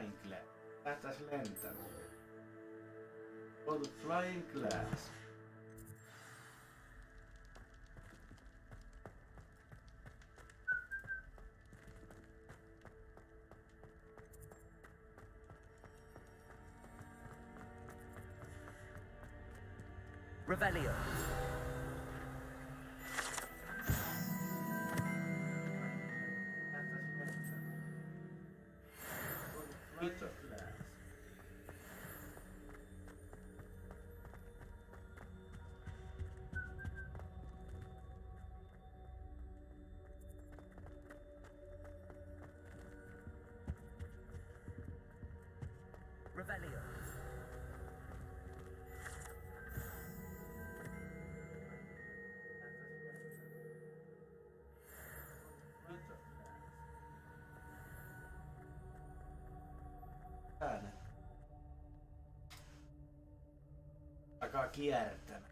flying class. Lähtäis lentämään. Go to flying class. Revelio. Pizza class. Revelio. Ääne. Alkaa kiertämään.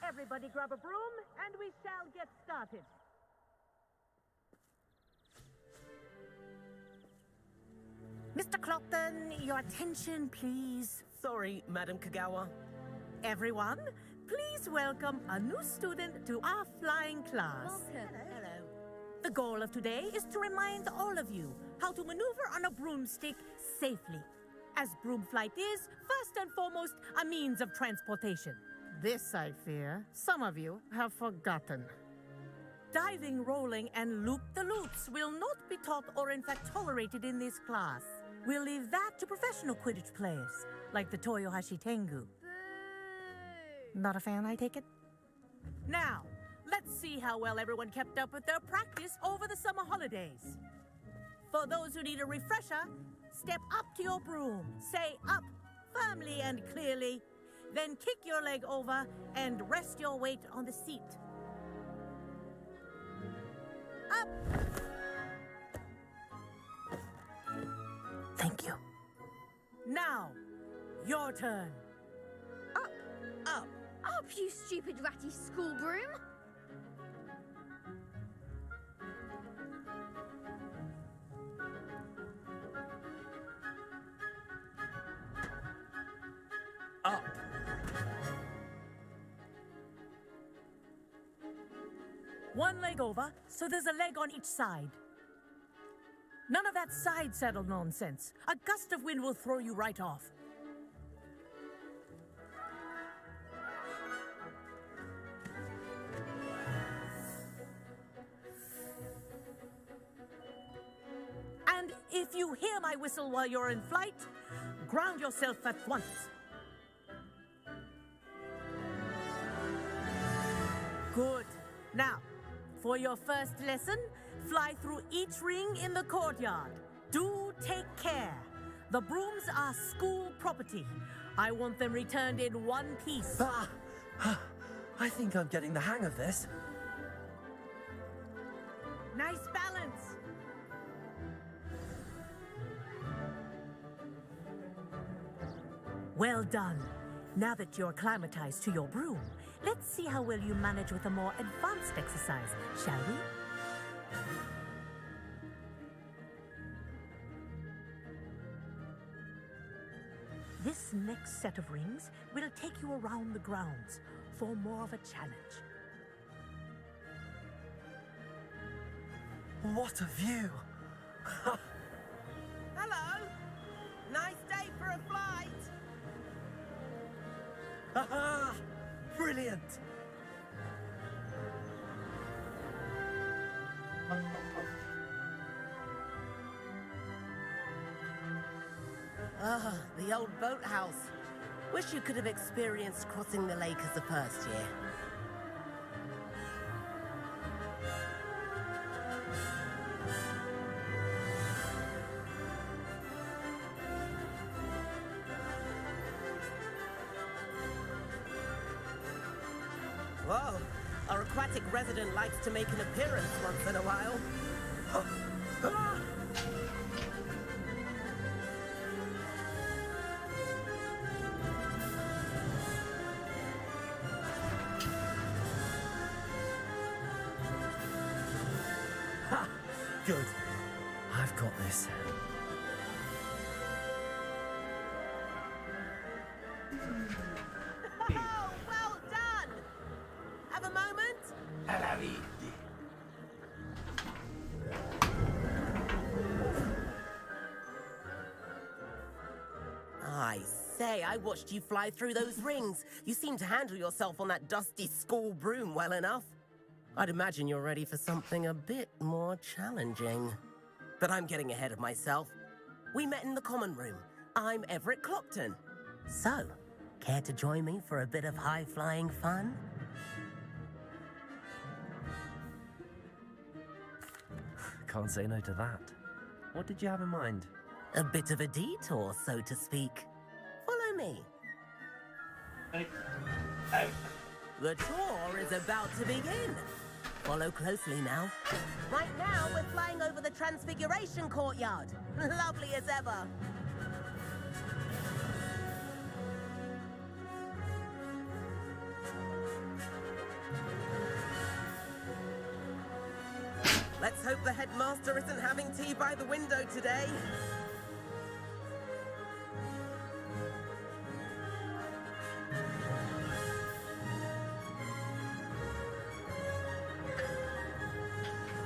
Everybody grab a broom, and we shall get started. Mr. Clockton, your attention, please. Sorry, Madam Kagawa. Everyone, please welcome a new student to our flying class. Hello. The goal of today is to remind all of you how to maneuver on a broomstick safely, as broom flight is, first and foremost, a means of transportation. This, I fear, some of you have forgotten. Diving, rolling, and loop-the-loops will not be taught or in fact tolerated in this class. We'll leave that to professional Quidditch players, like the Toyohashi Tengu. Not a fan, I take it? Now, let's see how well everyone kept up with their practice over the summer holidays. For those who need a refresher, step up to your broom, say up, firmly and clearly, then kick your leg over and rest your weight on the seat. Up! Thank you. Now, your turn. Up, Up. up, you stupid ratty school broom! Up. One leg over, so there's a leg on each side. None of that side saddle nonsense. A gust of wind will throw you right off. And if you hear my whistle while you're in flight, ground yourself at once. Good. Now, for your first lesson, fly through each ring in the courtyard. Do take care. The brooms are school property. I want them returned in one piece. I think I'm getting the hang of this. Nice balance. Well done. Now that you're acclimatized to your broom, let's see how well you manage with a more advanced exercise, shall we? This next set of rings will take you around the grounds for more of a challenge. What a view! Hello! Nice day for a flight! Aha! Brilliant! Ah, the old boathouse. Wish you could have experienced crossing the lake as a first year. Whoa, our aquatic resident likes to make an appearance once in a while. Ha! Good. I've got this. Oh, well done! Have a moment? Älä viitti. I say, I watched you fly through those rings. You seem to handle yourself on that dusty school broom well enough. I'd imagine you're ready for something a bit more challenging. But I'm getting ahead of myself. We met in the common room. I'm Everett Clopton. So, care to join me for a bit of high-flying fun? Can't say no to that. What did you have in mind? A bit of a detour, so to speak. Follow me. The tour is about to begin. Follow closely now. Right now, we're flying over the Transfiguration Courtyard. Lovely as ever. Let's hope the headmaster isn't having tea by the window today.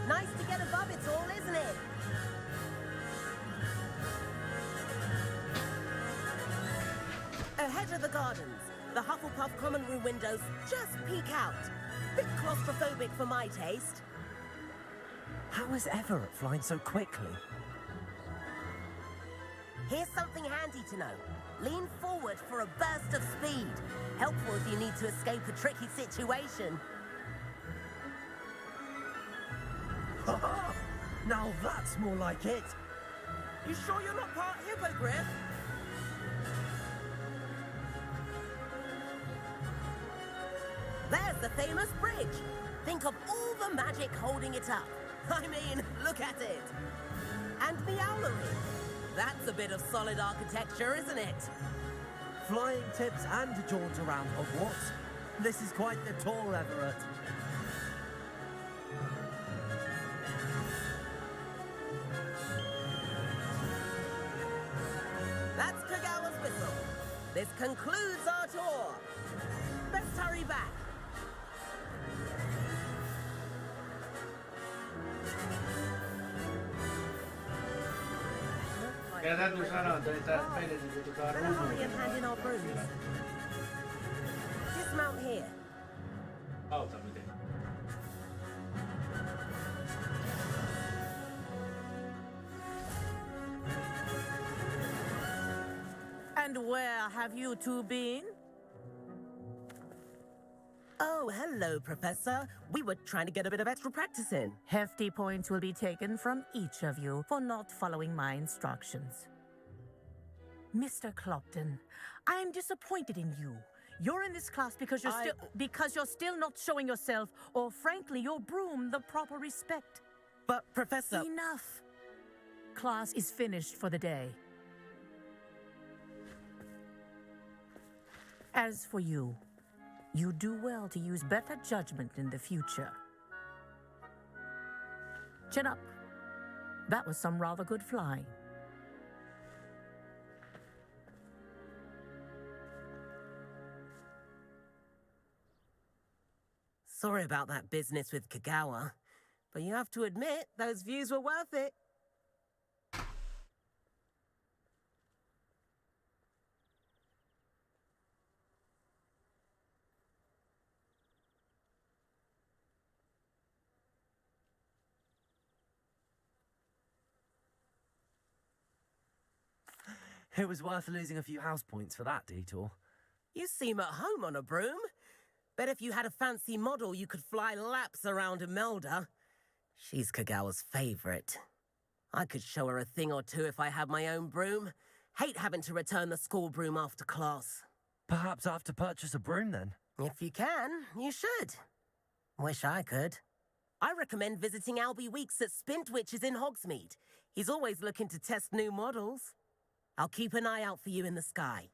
Nice to get above it all, isn't it? Ahead of the gardens, the Hufflepuff common room windows just peek out. Bit claustrophobic for my taste. How is Everett flying so quickly? Here's something handy to know. Lean forward for a burst of speed. Helpful if you need to escape a tricky situation. Now that's more like it. You sure you're not part hippogriff? There's the famous bridge. Think of all the magic holding it up. I mean, look at it. And the owlery. That's a bit of solid architecture, isn't it? Flying tips and a jaunt around Hogwarts. This is quite the tour, Everett. That's Kagawa's whistle. This concludes our tour. Best hurry back. Ja täytyy sanoa, että ei tää meidän kuitenkaan Better hurry and ruudulla. hand in our brooms. Dismount here. Auta miten. And where have you two been? Oh, hello, Professor. We were trying to get a bit of extra practice in. Hefty points will be taken from each of you for not following my instructions. Mr. Clopton, I am disappointed in you. You're in this class because you're still not showing yourself, or frankly, your broom the proper respect. But, Professor... Enough. Class is finished for the day. As for you, you do well to use better judgment in the future. Chin up. That was some rather good flying. Sorry about that business with Kagawa, but you have to admit, those views were worth it. It was worth losing a few house points for that detour. You seem at home on a broom. Bet if you had a fancy model, you could fly laps around Imelda. She's Kagawa's favorite. I could show her a thing or two if I had my own broom. Hate having to return the school broom after class. Perhaps I have to purchase a broom then. If you can, you should. Wish I could. I recommend visiting Albie Weeks at Spintwitches in Hogsmeade. He's always looking to test new models. I'll keep an eye out for you in the sky.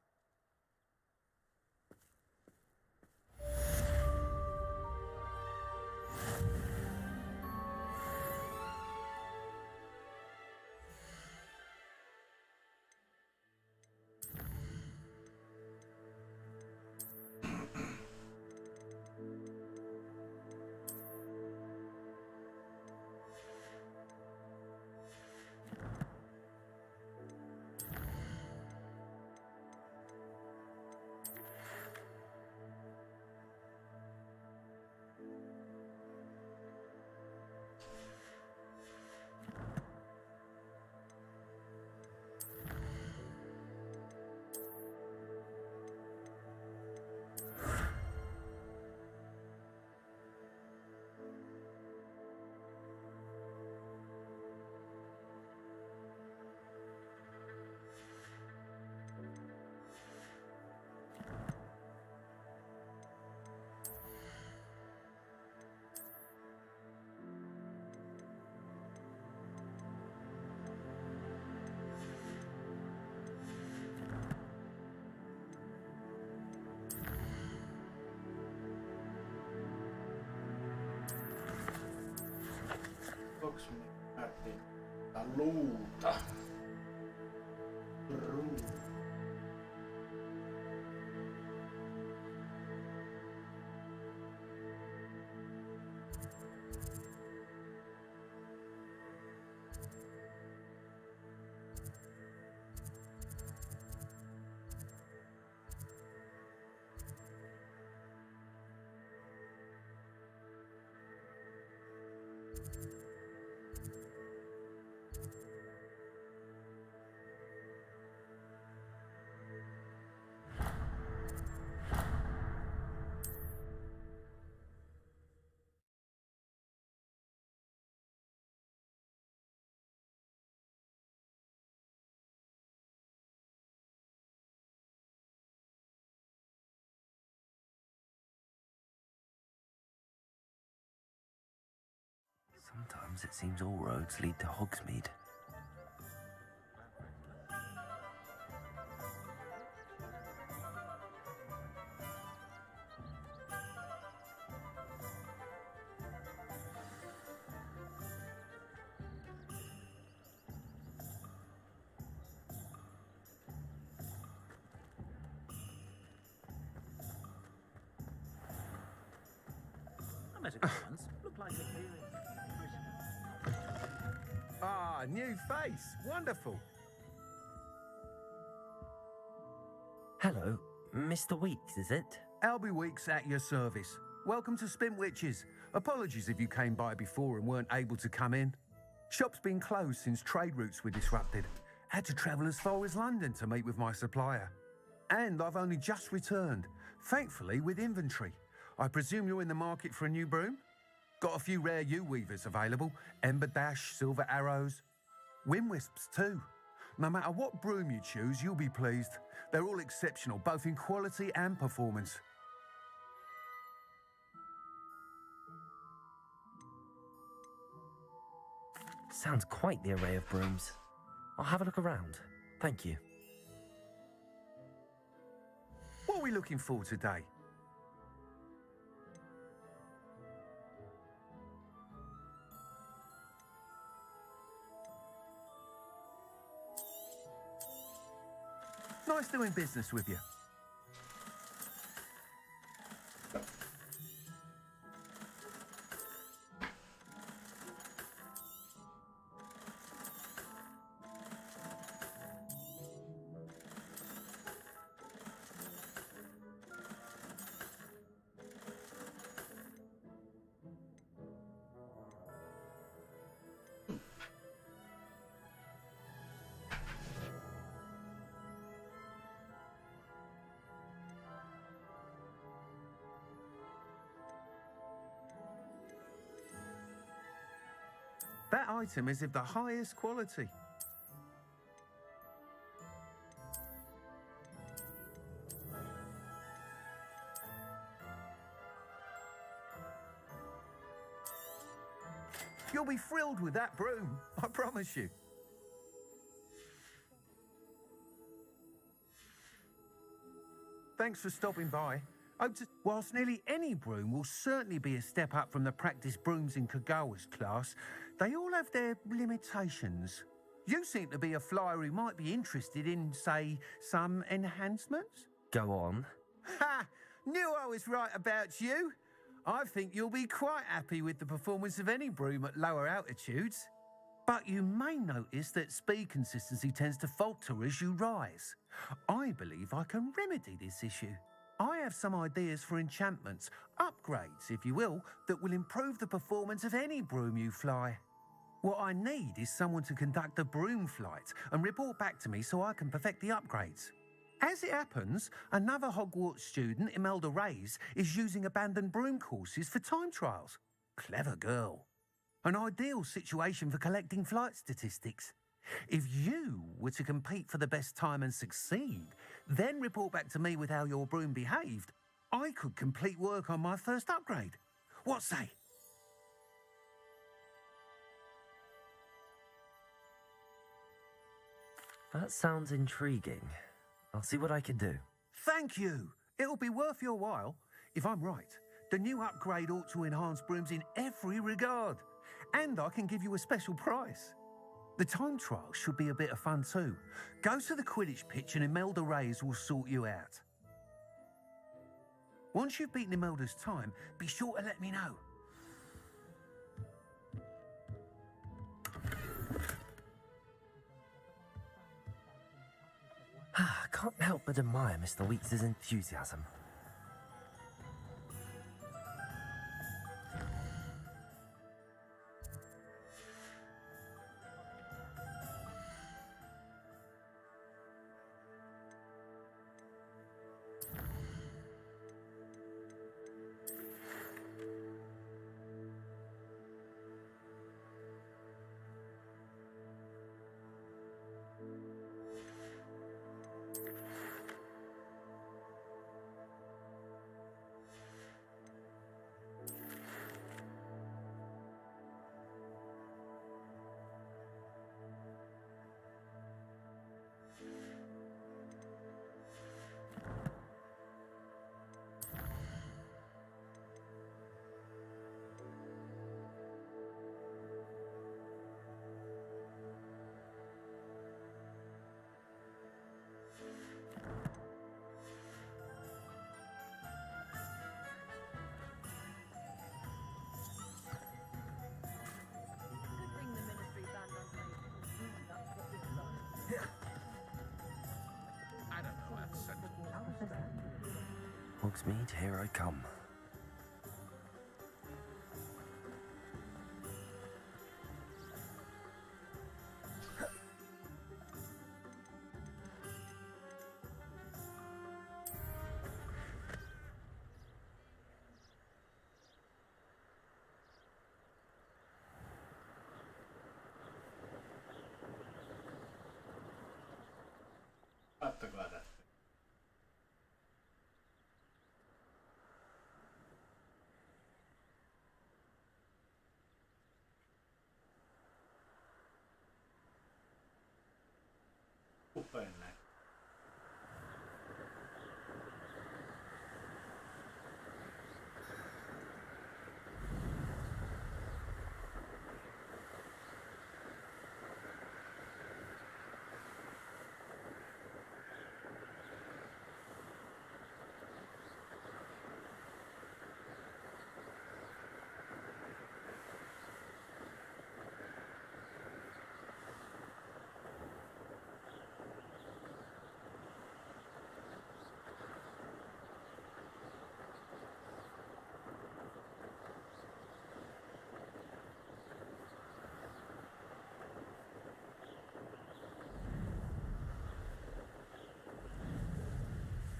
Luuta. Bruu. Sometimes it seems all roads lead to Hogsmeade. I met a guy once. Looked like a clearing. Ah, new face. Wonderful. Hello, Mr. Weeks, is it? Albie Weeks at your service. Welcome to Spintwitches. Apologies if you came by before and weren't able to come in. Shop's been closed since trade routes were disrupted. Had to travel as far as London to meet with my supplier. And I've only just returned, thankfully with inventory. I presume you're in the market for a new broom? Got a few rare U-weavers available. Ember Dash, Silver Arrows. Wind Wisps too. No matter what broom you choose, you'll be pleased. They're all exceptional, both in quality and performance. Sounds quite the array of brooms. I'll have a look around. Thank you. What are we looking for today? Nice doing business with you. That item is of the highest quality. You'll be thrilled with that broom, I promise you. Thanks for stopping by. Whilst nearly any broom will certainly be a step up from the practice brooms in Kagawa's class, they all have their limitations. You seem to be a flyer who might be interested in, say, some enhancements? Go on. Ha! Knew I was right about you. I think you'll be quite happy with the performance of any broom at lower altitudes. But you may notice that speed consistency tends to falter as you rise. I believe I can remedy this issue. I have some ideas for enchantments, upgrades, if you will, that will improve the performance of any broom you fly. What I need is someone to conduct a broom flight and report back to me so I can perfect the upgrades. As it happens, another Hogwarts student, Imelda Reyes, is using abandoned broom courses for time trials. Clever girl. An ideal situation for collecting flight statistics. If you were to compete for the best time and succeed, then report back to me with how your broom behaved, I could complete work on my first upgrade. What say? That sounds intriguing. I'll see what I can do. Thank you. It'll be worth your while. If I'm right, the new upgrade ought to enhance brooms in every regard. And I can give you a special price. The time trial should be a bit of fun too. Go to the Quidditch pitch and Imelda Reyes will sort you out. Once you've beaten Imelda's time, be sure to let me know. I can't help but admire Mr. Weeks' enthusiasm. Hogsmeade, here I come. Kattokaa tästä. Upein näin.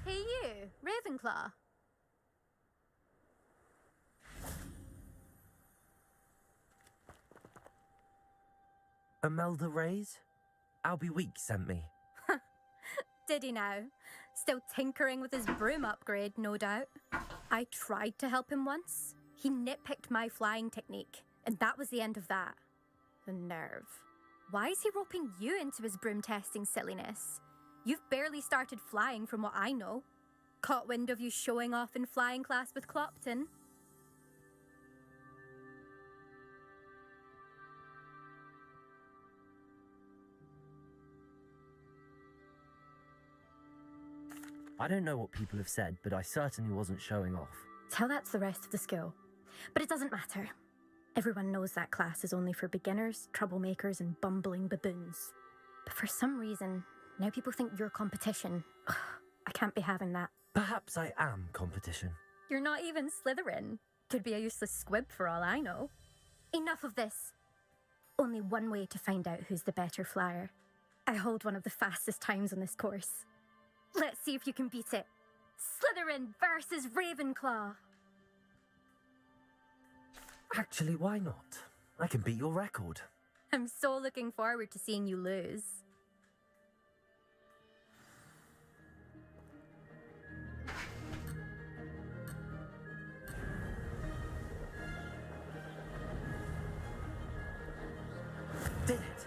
Hey you, Ravenclaw. Imelda Reyes? Albie Weeks sent me. Did he now? Still tinkering with his broom upgrade, no doubt. I tried to help him once. He nitpicked my flying technique, and that was the end of that. The nerve. Why is he roping you into his broom testing silliness? You've barely started flying from what I know. Caught wind of you showing off in flying class with Clopton. I don't know what people have said, but I certainly wasn't showing off. Tell that's the rest of the school. But it doesn't matter. Everyone knows that class is only for beginners, troublemakers, and bumbling baboons. But for some reason, now people think you're competition. Ugh, I can't be having that. Perhaps I am competition. You're not even Slytherin. Could be a useless squib for all I know. Enough of this. Only one way to find out who's the better flyer. I hold one of the fastest times on this course. Let's see if you can beat it. Slytherin versus Ravenclaw. Actually, why not? I can beat your record. I'm so looking forward to seeing you lose. Did it?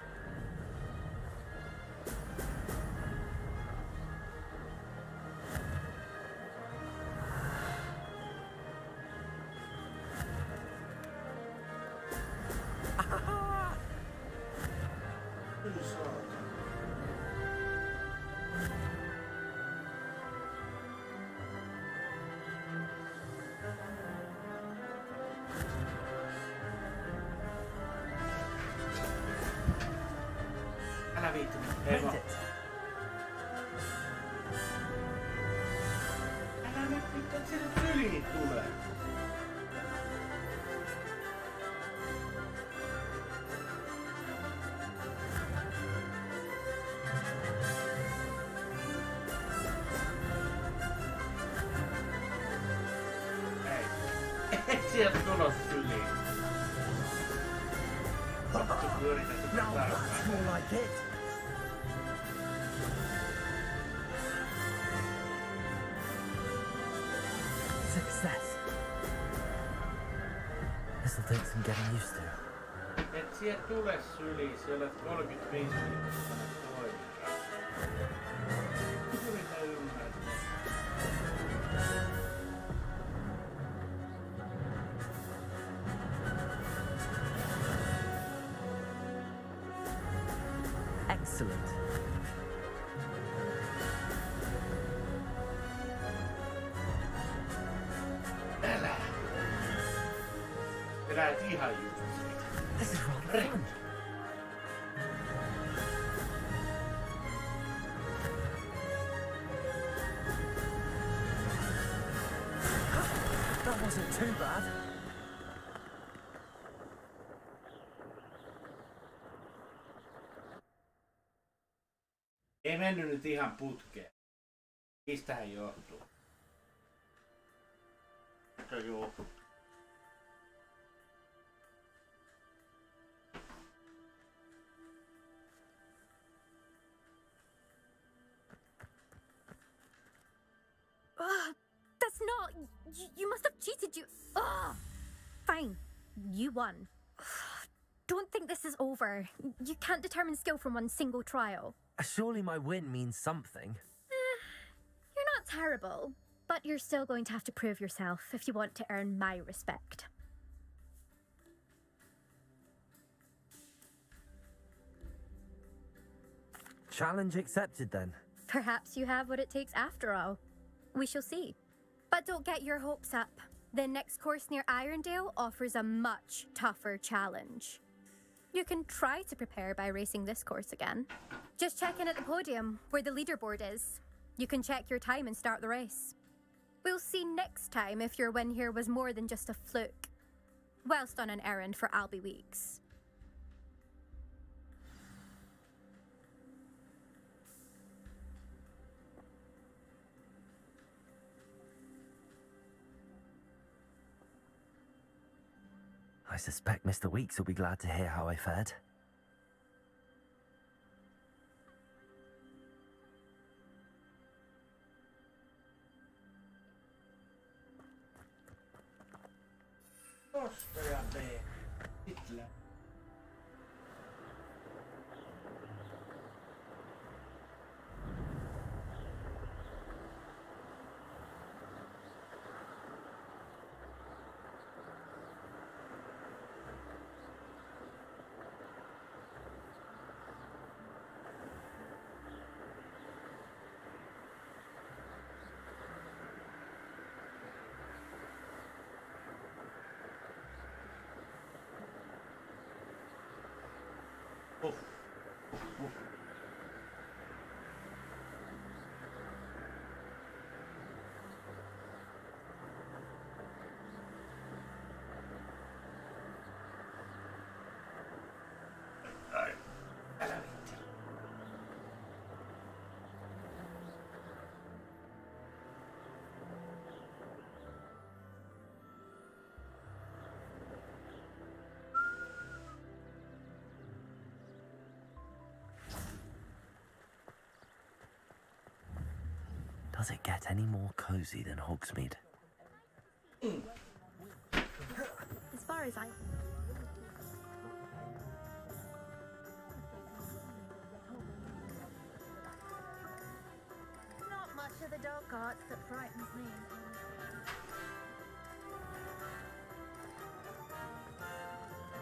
Älä viitti nyt. Made Eeva. it. Älä nyt mitään sinne syliin tulee. Ei. Et sieltä tulos syliin. Vittu pyörität sitä Now that's tarkkaan. more like it. Success. This'll take some getting used to. Et sieltä tule syliin, siellä 35 minuuttia toimii. Yritä ymmärtää. Excellent. Älä! Vedät ihan just siitä. This is rather fun. That wasn't too bad. Ei mennyt nyt ihan putkeen. Mistähän johtuu? Se johtuu. That's not... You must have cheated, you... Ugh. Fine. You won. Don't think this is over. You can't determine skill from one single trial. Surely my win means something. You're not terrible, but you're still going to have to prove yourself if you want to earn my respect. Challenge accepted then. Perhaps you have what it takes after all. We shall see. But don't get your hopes up. The next course near Irondale offers a much tougher challenge. You can try to prepare by racing this course again. Just check in at the podium, where the leaderboard is. You can check your time and start the race. We'll see next time if your win here was more than just a fluke. Whilst on an errand for Albie Weeks. I suspect Mr. Weeks will be glad to hear how I fared. tosta ja tee. Hitler. Älä viitti. Does it get any more cozy than Hogsmeade? As far as I... Not much of the dark arts that frightens me.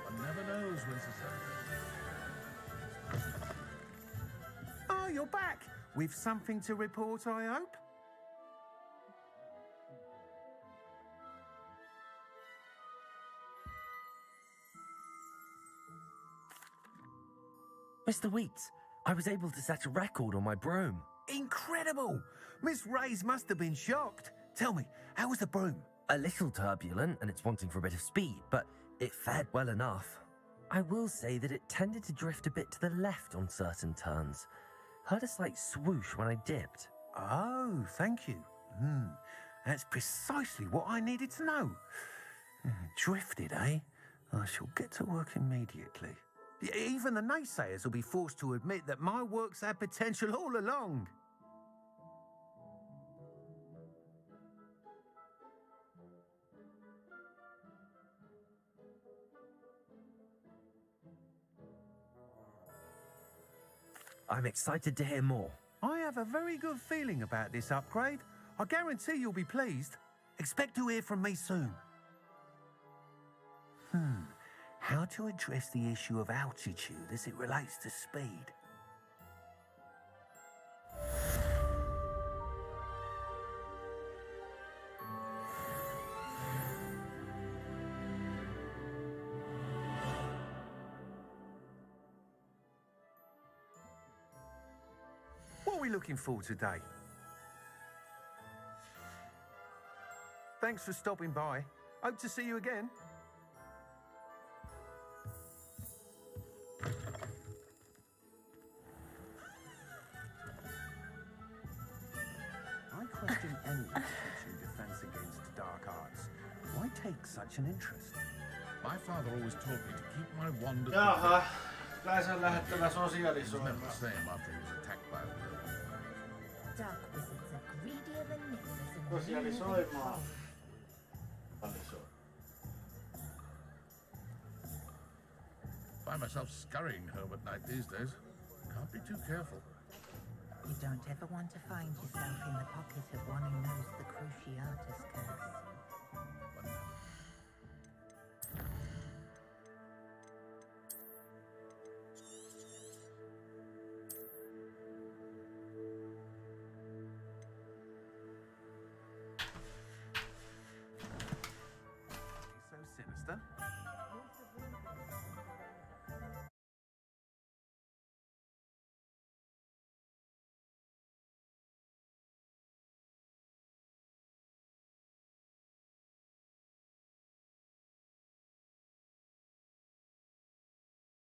One never knows when society... Oh, you're back. With something to report, I hope? Mr. Weeks, I was able to set a record on my broom. Incredible! Miss Ray's must have been shocked. Tell me, how was the broom? A little turbulent and it's wanting for a bit of speed, but it fared well enough. I will say that it tended to drift a bit to the left on certain turns. Heard a slight swoosh when I dipped. Oh, thank you. That's precisely what I needed to know. Drifted, eh? I shall get to work immediately. Even the naysayers will be forced to admit that my work's had potential all along. I'm excited to hear more. I have a very good feeling about this upgrade. I guarantee you'll be pleased. Expect to hear from me soon. How to address the issue of altitude as it relates to speed? What are we looking for today? Thanks for stopping by. Hope to see you again. I question anyone's teaching defense against dark arts. Why take such an interest? My father always taught me to keep my wanders... Jaha, kai se on lähettävä He was never sosialisoimaan. the same after he was attacked by a bird. Dark wizards are greedier than nippers and Sosialisoimaan. Sosialisoi. Find myself scurrying home at night these days. Can't be too careful. You don't ever want to find yourself in the pocket of one who knows the Cruciatus curse.